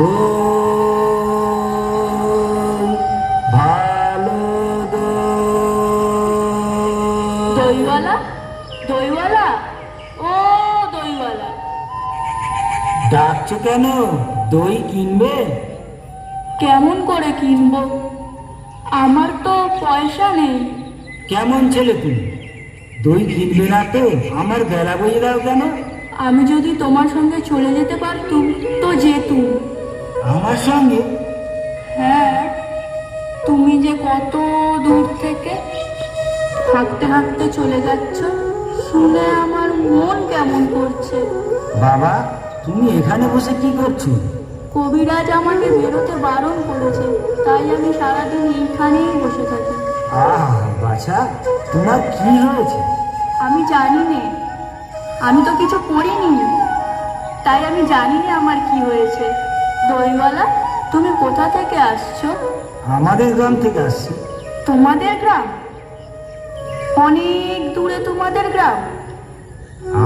দই, ভালো দই। দইওয়ালা, দইওয়ালা, ও দইওয়ালা। ডাকছো কেন? দই কিনবে? কেমন করে কিনবো? আমার তো পয়সা নেই। কেমন ছেলে তুমি? দই কিনবে না তো আমার বেলা বইয়ে দাও কেন? আমি যদি তোমার সঙ্গে চলে যেতে পারতুম তো যেতুম। আমার সঙ্গে? হ্যাঁ, তুমি যে কত দূর থেকে হাঁটতে হাঁটতে চলে যাচ্ছ, শুনে আমার মন কেমন করছে। বাবা, তুমি এখানে বসে কি করছো? কবিরাজ আমাকে বেরোতে বারণ করেছে, তাই আমি সারাদিন এইখানেই বসে থাকি। আহ বাছা, তোমার কি হয়েছে? আমি জানি নে, আমি তো কিছু করিনি, তাই আমি জানি না আমার কি হয়েছে। দইওয়ালা, তুমি কোথা থেকে আসছো? আমাদের গ্রাম থেকে আসছি। তোমাদের গ্রাম? অনেক দূরে তোমাদের গ্রাম?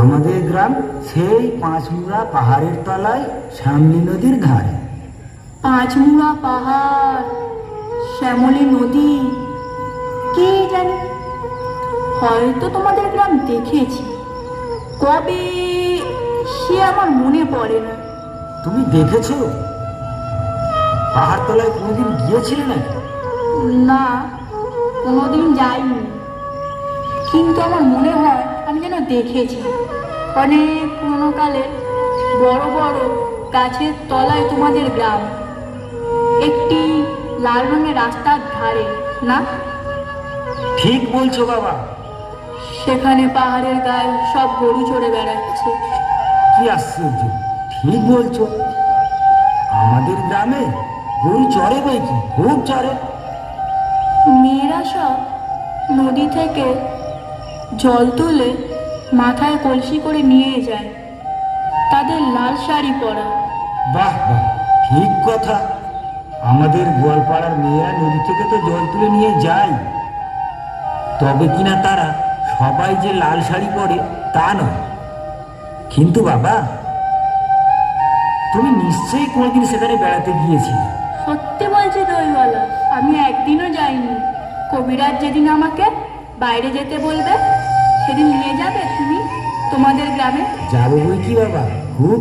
আমাদের গ্রাম সেই পাঁচমুড়া পাহাড়ের তলায় শ্যামলী নদীর ধারে। পাঁচমুড়া পাহাড়, শ্যামলী নদী, কে জানি, হয়তো তোমাদের গ্রাম দেখেছি, কবে সে আমার মনে পড়ে না। তুমি দেখেছো? পাহাড় তলায় কোনোদিন গিয়েছিলে নাকি? না, কোনোদিন যাইনি, কিন্তু আমার মনে হয় আমি যেন দেখেছি। অনেক পুরোনো কালে বড় বড় গাছের তলায় তোমাদের গ্রাম, একটি লাল রঙের রাস্তার ধারে, না? ঠিক বলছো বাবা। সেখানে পাহাড়ের গায়ে সব গরু চড়ে বেড়াচ্ছে। কি আশ্চর্য, ঠিক বলছো। আমাদের গ্রামে গরু চড়ে বই কি, খুব চড়ে। মেয়েরা সব নদী থেকে জল তুলে মাথায় কলসি করে নিয়ে যায়, তাদের লাল শাড়ি পরা। বাহ বাহ, ঠিক কথা। আমাদের গোয়ালপাড়ার মেয়েরা নদী থেকে তো জল তুলে নিয়ে যায়, তবে কিনা তারা সবাই যে লাল শাড়ি পরে তা নয়। কিন্তু বাবা, তুমি নিশ্চয়ই কোনোদিন সেখানে বেড়াতে গিয়েছিলে। সত্যি বলছি দইওয়ালা, আমি একদিনও যাইনি। কবিরাজ যেদিন আমাকে বাইরে যেতে বলবে সেদিন নিয়ে যাবে তুমি তোমাদের গ্রামে। যাবো বই কি বাবা, খুব